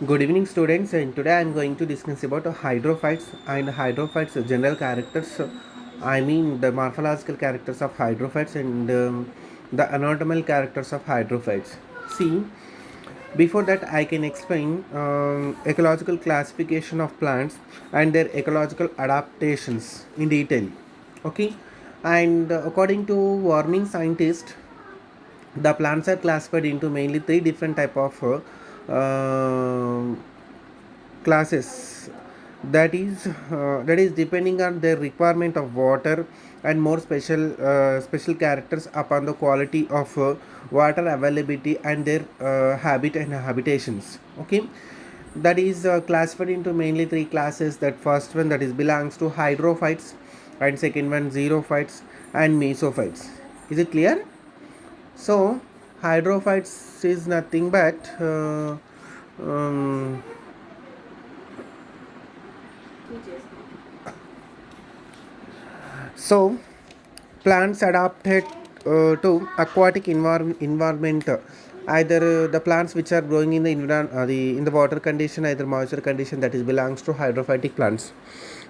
Good evening, students, and today I am going to discuss about hydrophytes and hydrophytes general characters. I mean the morphological characters of hydrophytes and the anatomical characters of hydrophytes. See, before that I can explain ecological classification of plants and their ecological adaptations in detail. Okay, and according to warming scientists, the plants are classified into mainly three different type of classes, that is depending on their requirement of water and more special characters upon the quality of water availability and their habit and habitations. Okay, that is classified into mainly three classes. That first one, that is belongs to hydrophytes, and second one xerophytes and mesophytes. Is it clear? So hydrophytes is nothing but um, so plants adapted to aquatic environment. Either the plants which are growing in the in the water condition, either moisture condition, that is belongs to hydrophytic plants.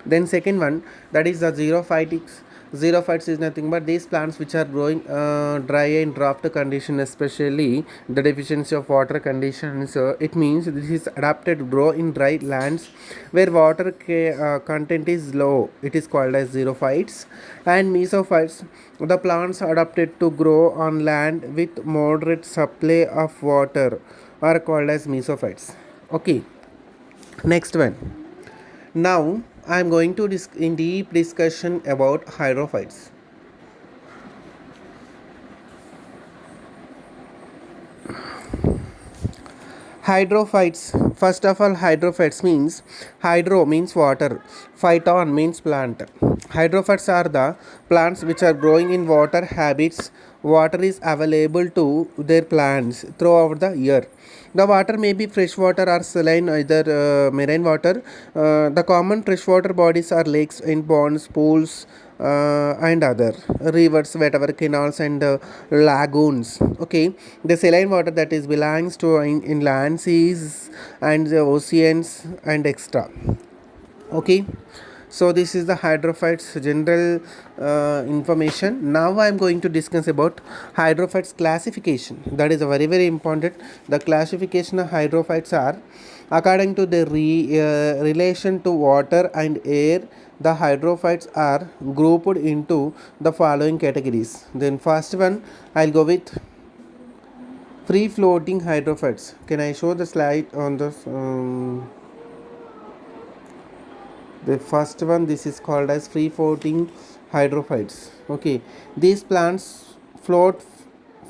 Then second one, that is the xerophytes. Xerophytes is nothing but these plants which are growing dry and drought condition, especially the deficiency of water conditions. It means this is adapted to grow in dry lands where water content is low. It is called as xerophytes. And mesophytes, the plants adapted to grow on land with moderate supply of water, are called as mesophytes. Okay, next one. Now I am going to in deep discussion about hydrophytes. Hydrophytes. First of all, hydrophytes means hydro means water, phyton means plant. Hydrophytes are the plants which are growing in water habits. Water is available to their plants throughout the year. The water may be fresh water or saline, either marine water. The common freshwater bodies are lakes and ponds, pools, and other rivers, whatever canals and lagoons. Okay, the saline water that is belongs to inland seas and the oceans and extra. Okay, so this is the hydrophytes general information. Now I am going to discuss about hydrophytes classification. That is a very important. The classification of hydrophytes are according to the relation to water and air. The hydrophytes are grouped into the following categories. Then first one, I'll go with free floating hydrophytes. Can I show the slide on this? The first one, this is called as free floating hydrophytes. Okay, these plants float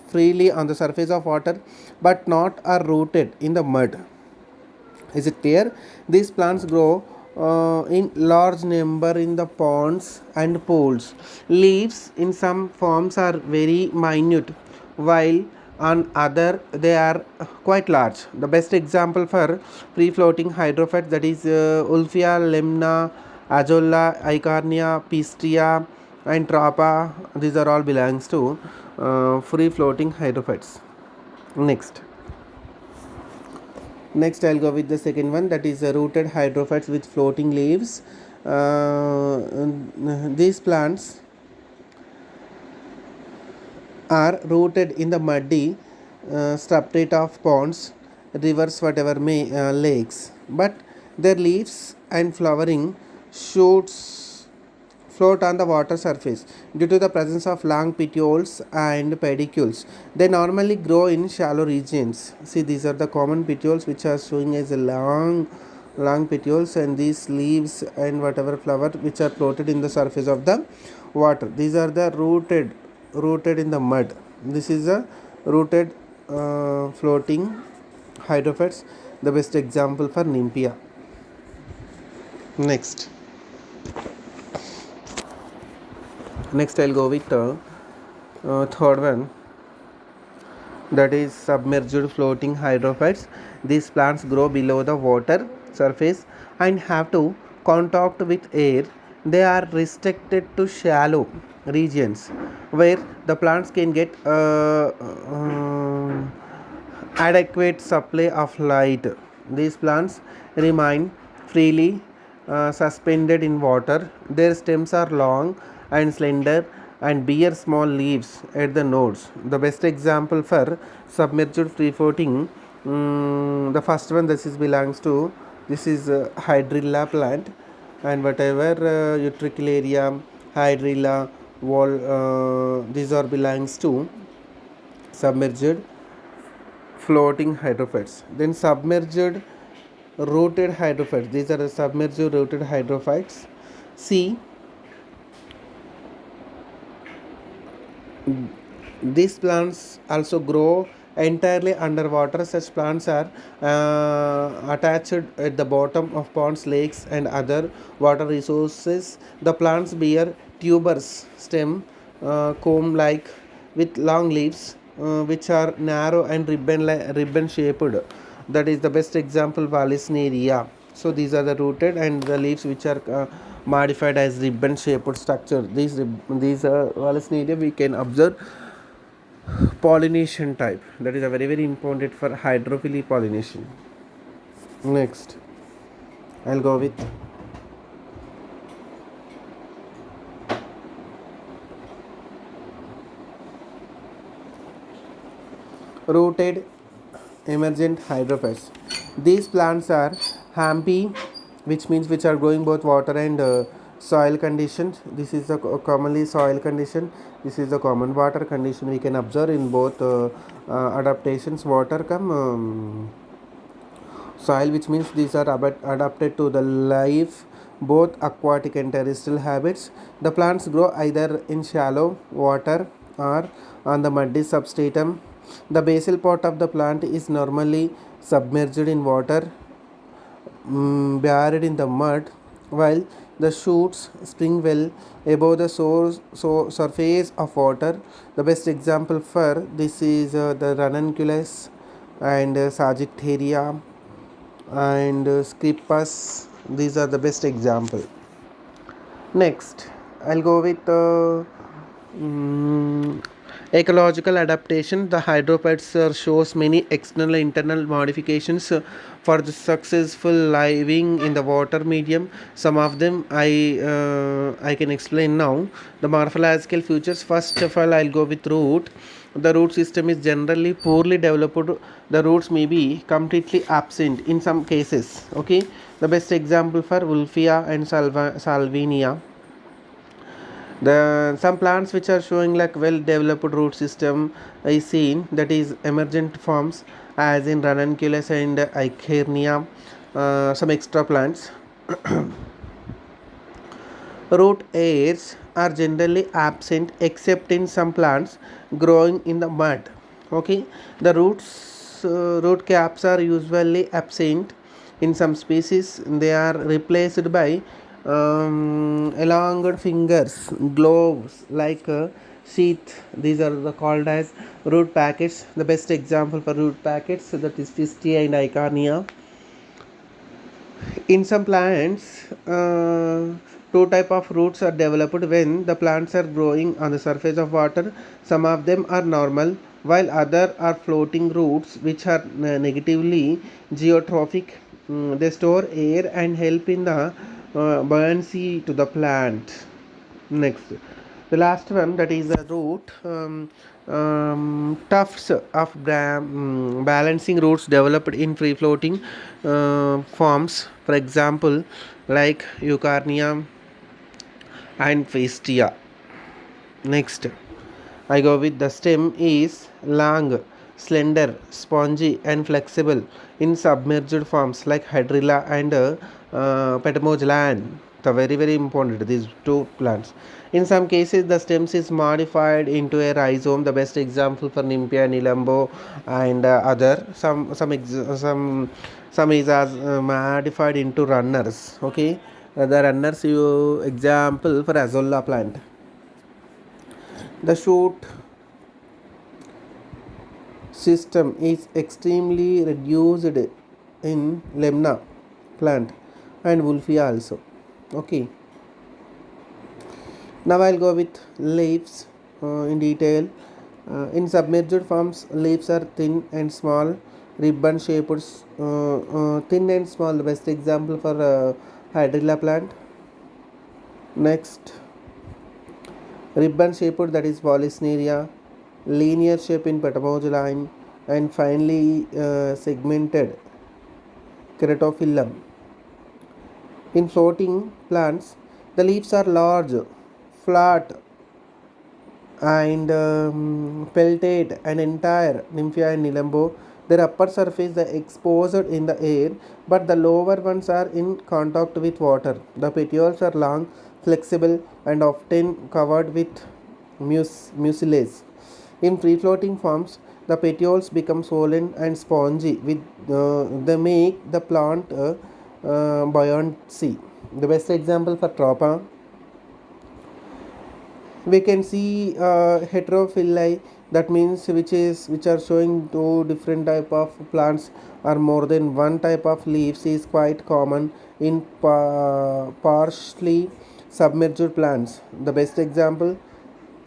freely on the surface of water but not are rooted in the mud. Is it clear? These plants grow in large number in the ponds and pools. Leaves in some forms are very minute, while on other they are quite large. The best example for free floating hydrophytes, that is Ulfia, Lemna, Azolla, Icarnia, Pistia and Trapa. These are all belongs to free floating hydrophytes. Next I'll go with the second one, that is rooted hydrophytes with floating leaves. These plants are rooted in the muddy substrate of ponds, rivers, whatever may lakes, but their leaves and flowering shoots float on the water surface due to the presence of long petioles and pedicles. They normally grow in shallow regions. See, these are the common petioles which are showing as a long petioles, and these leaves and whatever flower which are floated in the surface of the water. These are the rooted in the mud. This is a rooted floating hydrophytes. The best example for Nympia. Next I'll go with third one, that is submerged floating hydrophytes. These plants grow below the water surface and have to contact with air. They are restricted to shallow regions where the plants can get adequate supply of light. These plants remain freely suspended in water. Their stems are long and slender and bear small leaves at the nodes. The best example for submerged free floating, the first one, this is belongs to, this is hydrilla plant, and whatever Utricularia, hydrilla, wall, these are belongs to submerged floating hydrophytes. Then submerged rooted hydrophytes, these are the submerged rooted hydrophytes. See, these plants also grow entirely underwater. Such plants are attached at the bottom of ponds, lakes, and other water resources. The plants bear tubers, stem, comb like, with long leaves, which are narrow and ribbon shaped. That is the best example, Vallisneria. So these are the rooted, and the leaves which are modified as ribbon shaped structure. These Vallisneria we can observe pollination type, that is a very important for hydrophily pollination. Next, I'll go with rooted emergent hydrophytes. These plants are hampy, which means which are growing both water and soil conditions. This is the commonly soil condition. This is the common water condition we can observe in both adaptations, water come soil, which means these are adapted to the life, both aquatic and terrestrial habits. The plants grow either in shallow water or on the muddy substratum. The basal part of the plant is normally submerged in water, buried in the mud, while the shoots spring well above the surface of water. The best example for this is the ranunculus and Sagittaria and Scripus. These are the best example. Next, I'll go with ecological adaptation. The hydrophytes shows many external and internal modifications for the successful living in the water medium. Some of them I can explain now. The morphological features. First of all, I'll go with root. The root system is generally poorly developed. The roots may be completely absent in some cases. Okay, the best example for Wolffia and Salvinia. The some plants which are showing like well developed root system is seen, that is emergent forms as in ranunculus and Eichhornia. Some extra plants. Root hairs are generally absent except in some plants growing in the mud. Okay, the root caps are usually absent in some species. They are replaced by elongated fingers, gloves like sheath. These are called as root packets. The best example for root packets, that is Fistia and Eichhornia. In some plants, two type of roots are developed when the plants are growing on the surface of water. Some of them are normal, while other are floating roots which are negatively geotrophic. They store air and help in the buoyancy to the plant. Next, the last one, that is the root tufts of balancing roots developed in free floating forms, for example like Eucarnia and Festia. Next, I go with the stem is long, slender, spongy, and flexible in submerged forms like Hydrilla and Petamoglan. The very important these two plants. In some cases, the stems is modified into a rhizome. The best example for Nymphaea, Nilambo, and other. Some is as modified into runners. Okay, the runners you example for Azolla plant. The shoot system is extremely reduced in Lemna plant and Wolffia also. Okay, now I'll go with leaves in detail. In submerged forms, leaves are thin and small ribbon shaped, thin and small. The best example for hydrilla plant. Next, ribbon shaped, that is Polycineria, linear shape in Petamogeline, and finally segmented Keratophyllum. In floating plants, the leaves are large, flat, and peltate and entire nymphia and nilambo. Their upper surface is exposed in the air, but the lower ones are in contact with water. The petioles are long, flexible, and often covered with mucilage. In free floating forms, the petioles become swollen and spongy, with they make the plant buoyancy. The best example for tropa, we can see heterophyllae, that means which are showing two different type of plants or more than one type of leaves is quite common in partially submerged plants. The best example,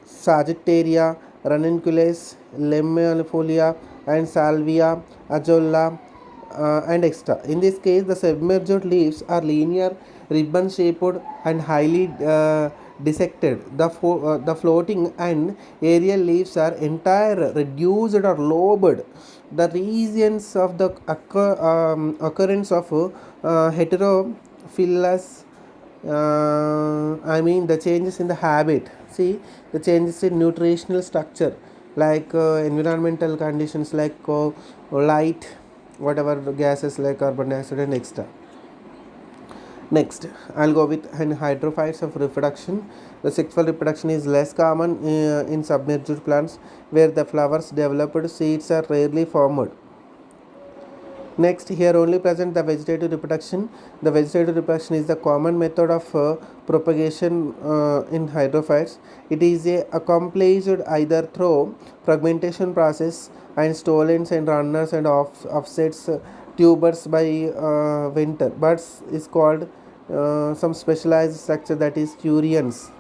Sagittaria, Ranunculus, Lemonifolia, and Salvia, Azolla, and extra. In this case, the submerged leaves are linear, ribbon shaped, and highly dissected. The floating and aerial leaves are entire, reduced, or lobed. The regions of the occurrence of heterophilous, I mean the changes in the habit. See, the changes in nutritional structure, like environmental conditions like light, whatever gases like carbon dioxide and extra. Next, I'll go with hydrophytes of reproduction. The sexual reproduction is less common in submerged plants, where the flowers developed seeds are rarely formed. Next, here only present the vegetative reproduction. The vegetative reproduction is the common method of propagation in hydrophytes. It is accomplished either through fragmentation process and stolons and runners and offsets tubers by winter. Buds is called some specialized structure, that is turions.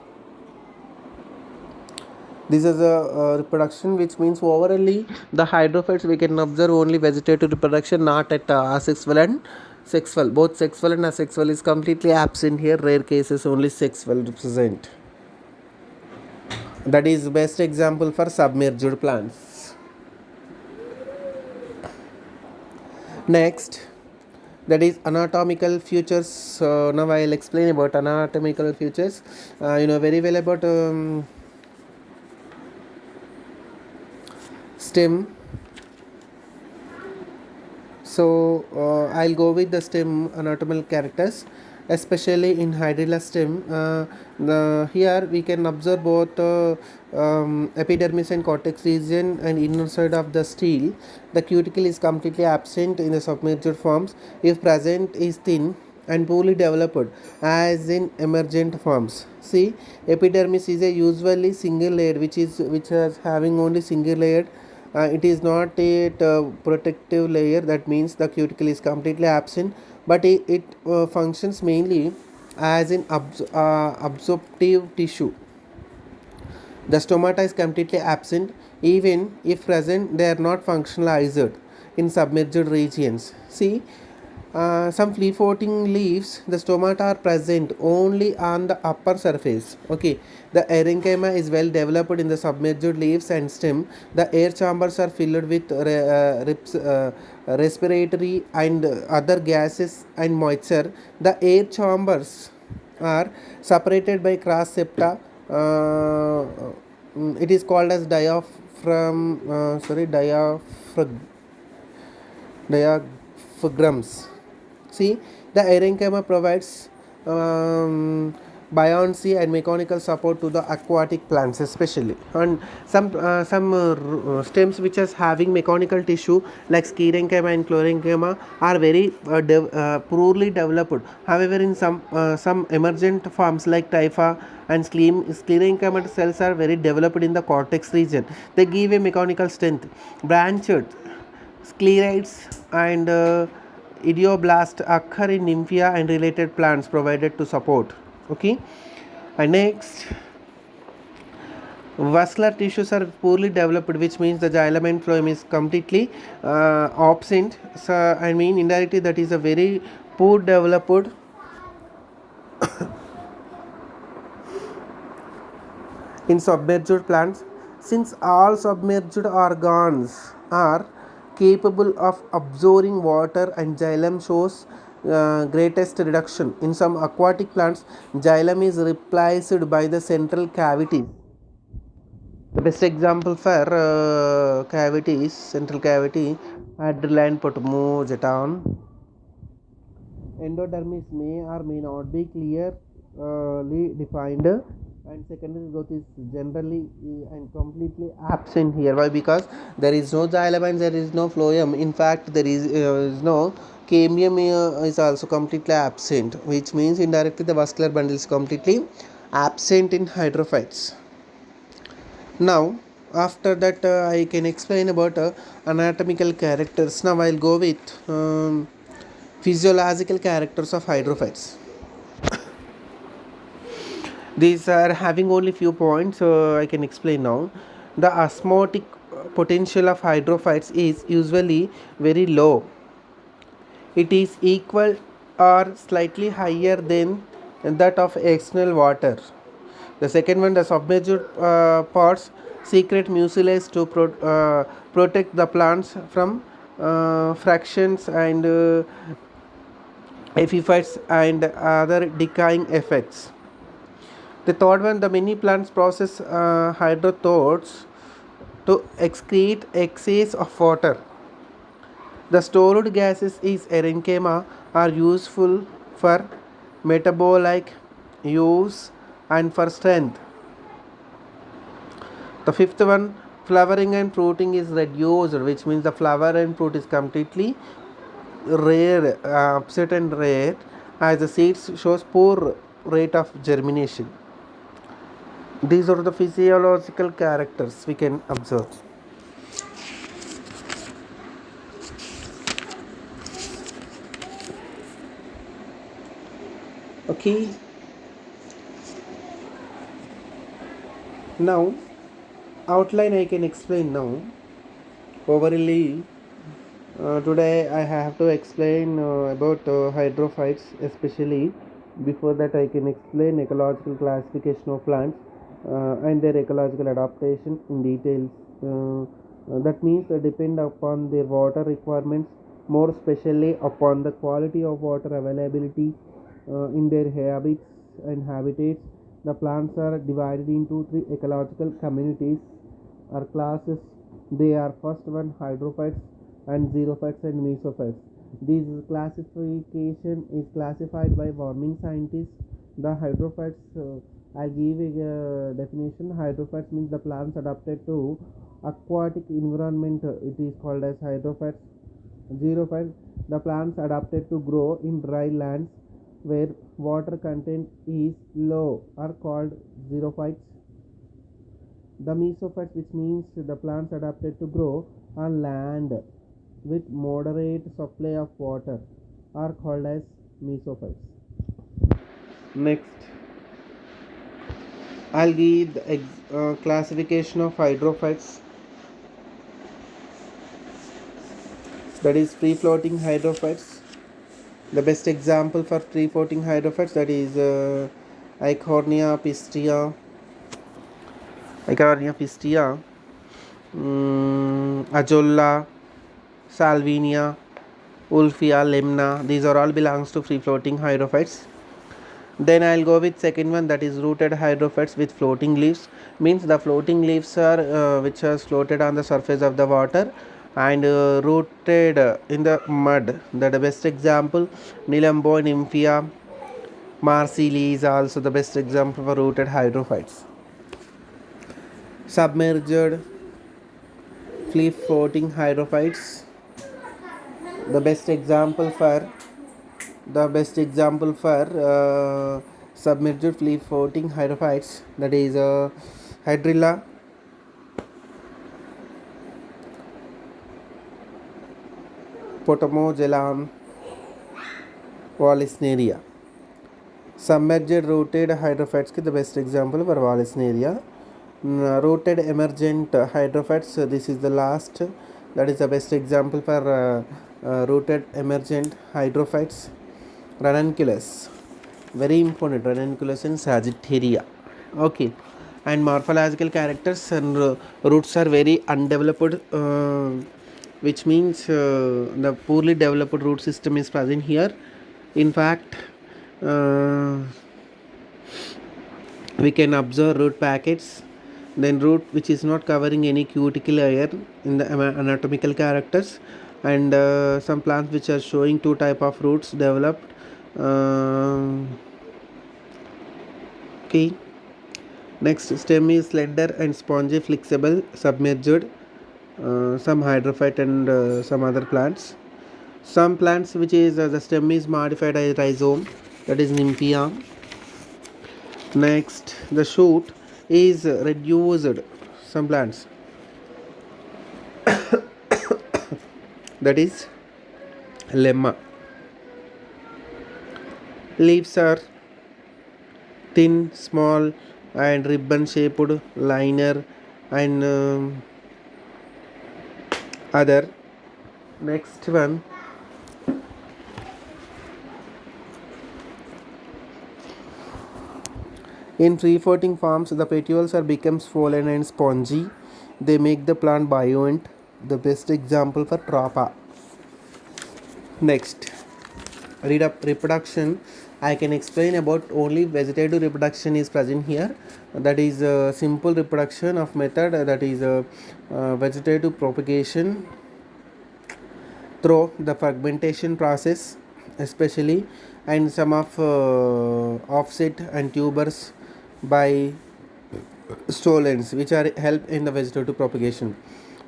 This is a reproduction, which means overally the hydrophytes we can observe only vegetative reproduction, not at asexual and sexual. Both sexual and asexual is completely absent here. Rare cases only sexual represent. That is best example for submerged plants. Next, that is anatomical features. Now I'll explain about anatomical features. You know very well about stem. So I'll go with the stem anatomical characters, especially in hydrilla stem. Here we can observe both epidermis and cortex region and inner side of the stele. The cuticle is completely absent in the submerged forms. If present, is thin and poorly developed, as in emergent forms. See, epidermis is a usually single layered, which is having only single layered. It is not a protective layer, that means the cuticle is completely absent, but it functions mainly as an absorptive tissue. The stomata is completely absent. Even if present, they are not functionalized in submerged regions. See, some free floating leaves, the stomata are present only on the upper surface. Okay, the parenchyma is well developed in the submerged leaves and stem. The air chambers are filled with respiratory and other gases and moisture. The air chambers are separated by cross septa. It is called as diaphragms. See, the parenchyma provides buoyancy and mechanical support to the aquatic plants, especially. And some stems which is having mechanical tissue like sclerenchyma and chlorenchyma are very poorly developed. However, in some emergent forms like typha and sclerenchyma cells are very developed in the cortex region. They give a mechanical strength. Branched sclerites and idioblast occur in nymphia and related plants provided to support. Okay, and next, Vascular tissues are poorly developed, which means the xylem and phloem is completely absent. So, I mean, indirectly, that is a very poor developed in submerged plants. Since all submerged organs are capable of absorbing water and xylem shows greatest reduction. In some aquatic plants, xylem is replaced by the central cavity. The best example for cavities, central cavity, Adrenaline Potamogeton. Endodermis may or may not be clearly defined, and secondary growth is generally and completely absent here. Why? Because there is no xylem and there is no phloem. In fact, there is no cambium is also completely absent, which means indirectly the vascular bundle is completely absent in hydrophytes. Now, after that, I can explain about anatomical characters. Now, I'll go with physiological characters of hydrophytes. These are having only few points, I can explain now. The osmotic potential of hydrophytes is usually very low. It is equal or slightly higher than that of external water. The second one, the submerged pods secrete mucilage to protect the plants from fractions and epiphytes and other decaying effects. The third one, the many plants process hydrothodes to excrete excess of water. The stored gases is parenchyma are useful for metabolic use and for strength. The fifth one, flowering and fruiting is reduced, which means the flower and fruit is completely rare, upset and rare, as the seeds shows poor rate of germination. These are the physiological characters we can observe. Okay. Now, outline I can explain now. Overly, today I have to explain about hydrophytes, especially. Before that, I can explain ecological classification of plants and their ecological adaptation in details. That means depend upon their water requirements, more especially upon the quality of water availability in their habits and habitats. The plants are divided into three ecological communities or classes. They are first one hydrophytes and xerophytes and mesophytes. This classification is classified by warming scientists. The hydrophytes, I'll give a definition. Hydrophytes means the plants adapted to aquatic environment. It is called as hydrophytes. Xerophytes, the plants adapted to grow in dry lands where water content is low, are called xerophytes. The mesophytes, which means the plants adapted to grow on land with moderate supply of water, are called as mesophytes. Next, I'll give the classification of hydrophytes. That is free floating hydrophytes. The best example for free floating hydrophytes, that is Eichhornia pistia, Ajolla, Salvinia, Ulfia, Lemna. These are all belongs to free floating hydrophytes. Then I'll go with second one, that is rooted hydrophytes with floating leaves. Means the floating leaves are which are floated on the surface of the water and rooted in the mud. That the best example, Nilambo, Nymphia, Marceli is also the best example for rooted hydrophytes. Submerged free floating hydrophytes. The best example for submerged free floating hydrophytes, that is Hydrilla, Potamogeton, Vallisneria. Submerged rooted hydrophytes ki the best example for Vallisneria. Rooted emergent hydrophytes. This is the last, that is the best example for rooted emergent hydrophytes. Ranunculus, very important, ranunculus in Sagittaria. Okay, and morphological characters and roots are very undeveloped, which means the poorly developed root system is present here. In fact, uh, we can observe root packets, then root which is not covering any cuticle layer in the anatomical characters, and some plants which are showing two type of roots developed. Okay, next, stem is slender and spongy, flexible, submerged. Some hydrophyte and some other plants. Some plants which is the stem is modified as rhizome, that is nymphaea. Next, the shoot is reduced. Some plants, that is lemma. Leaves are thin, small, and ribbon shaped, liner, and other. Next one, in free floating forms, the petioles are become swollen and spongy. They make the plant buoyant. The best example for Trapa. Next, reproduction. I can explain about only vegetative reproduction is present here. That is a simple reproduction of method, that is vegetative propagation through the fragmentation process especially, and some of offset and tubers by stolons which are help in the vegetative propagation.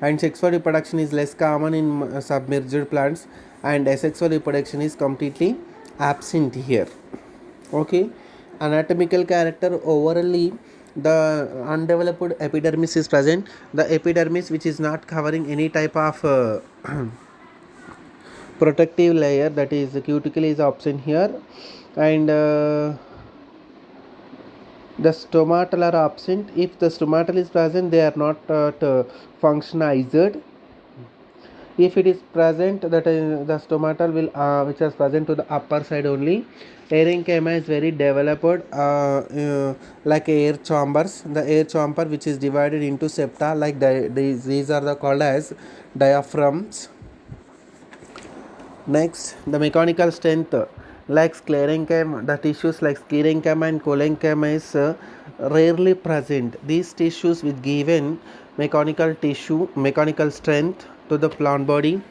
And sexual reproduction is less common in submerged plants, and asexual reproduction is completely absent here. Okay, anatomical character, overally the undeveloped epidermis is present. The epidermis which is not covering any type of protective layer, that is the cuticle is absent here, and the stomatal are absent. If the stomatal is present, they are not functionized. If it is present, that is the stomatal will which is present to the upper side only. Parenchyma is very developed, like air chambers. The air chamber which is divided into septa, like these are the called as diaphragms. Next, the mechanical strength, like sclerenchyma, the tissues like sclerenchyma and cholenchyma is rarely present. These tissues with given mechanical strength to the plant body,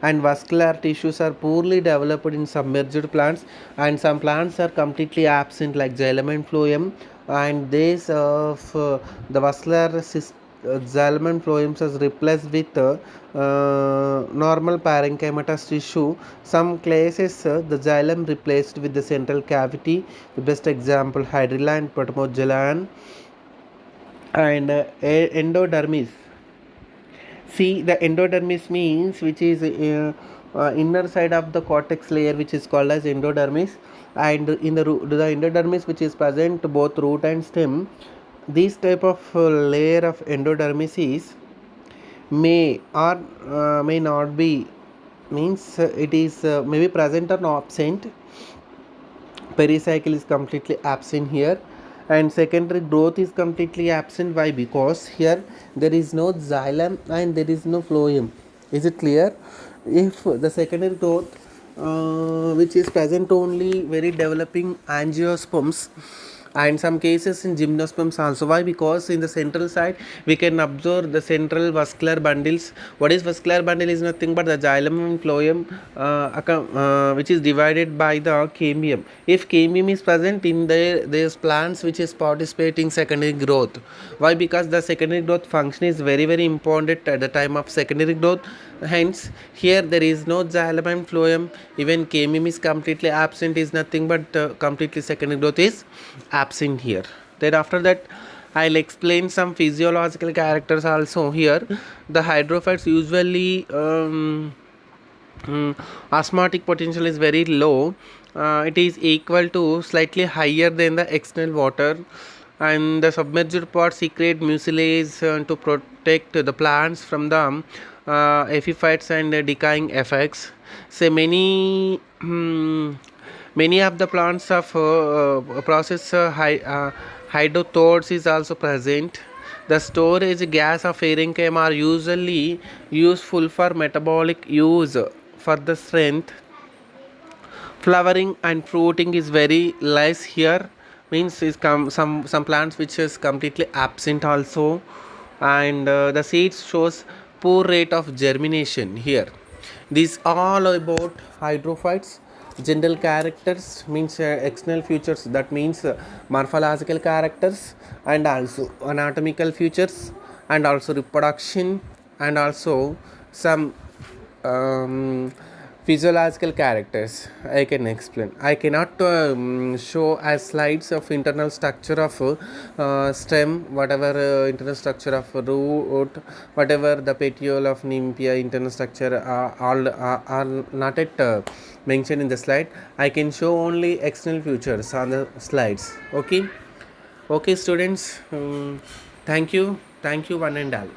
and vascular tissues are poorly developed in submerged plants, and some plants are completely absent like xylem and phloem, and these of the vascular system, xylem and phloem is replaced with normal parenchymatous tissue. Some cases the xylem replaced with the central cavity. The best example, hydrilla and protomogellan. And endodermis. See, the endodermis means which is inner side of the cortex layer, which is called as endodermis, and in the endodermis which is present both root and stem. This type of layer of endodermis is may or may not be, means it is maybe present or not absent. Pericycle is completely absent here, and secondary growth is completely absent. Why? Because here there is no xylem and there is no phloem. Is it clear? If the secondary growth which is present only very developing angiosperms, and some cases in gymnosperms also. Why? Because in the central side we can observe the central vascular bundles. What is vascular bundle? Is nothing but the xylem and phloem which is divided by the cambium. If cambium is present in there's plants which is participating secondary growth. Why? Because the secondary growth function is very important at the time of secondary growth. Hence here there is no xylem and phloem. Even cambium is completely absent, is nothing but completely secondary growth is absent here. Then after that I'll explain some physiological characters also here. The hydrophytes usually osmotic potential is very low. It is equal to slightly higher than the external water, and the submerged pods secrete mucilage to protect the plants from the epiphytes and decaying effects. So many of the plants of process hydrothodes is also present. The storage gas of parenchyma are usually useful for metabolic use for the strength. Flowering and fruiting is very less here, means is some plants which is completely absent also, and the seeds shows poor rate of germination here. These all about hydrophytes. General characters means external features, that means morphological characters, and also anatomical features, and also reproduction, and also some um, physiological characters. I can explain. I cannot show as slides of internal structure of stem, whatever internal structure of root, whatever the petiole of nympia internal structure are not yet mentioned in the slide. I can show only external features on the slides. Okay, okay, students. Thank you, one and all.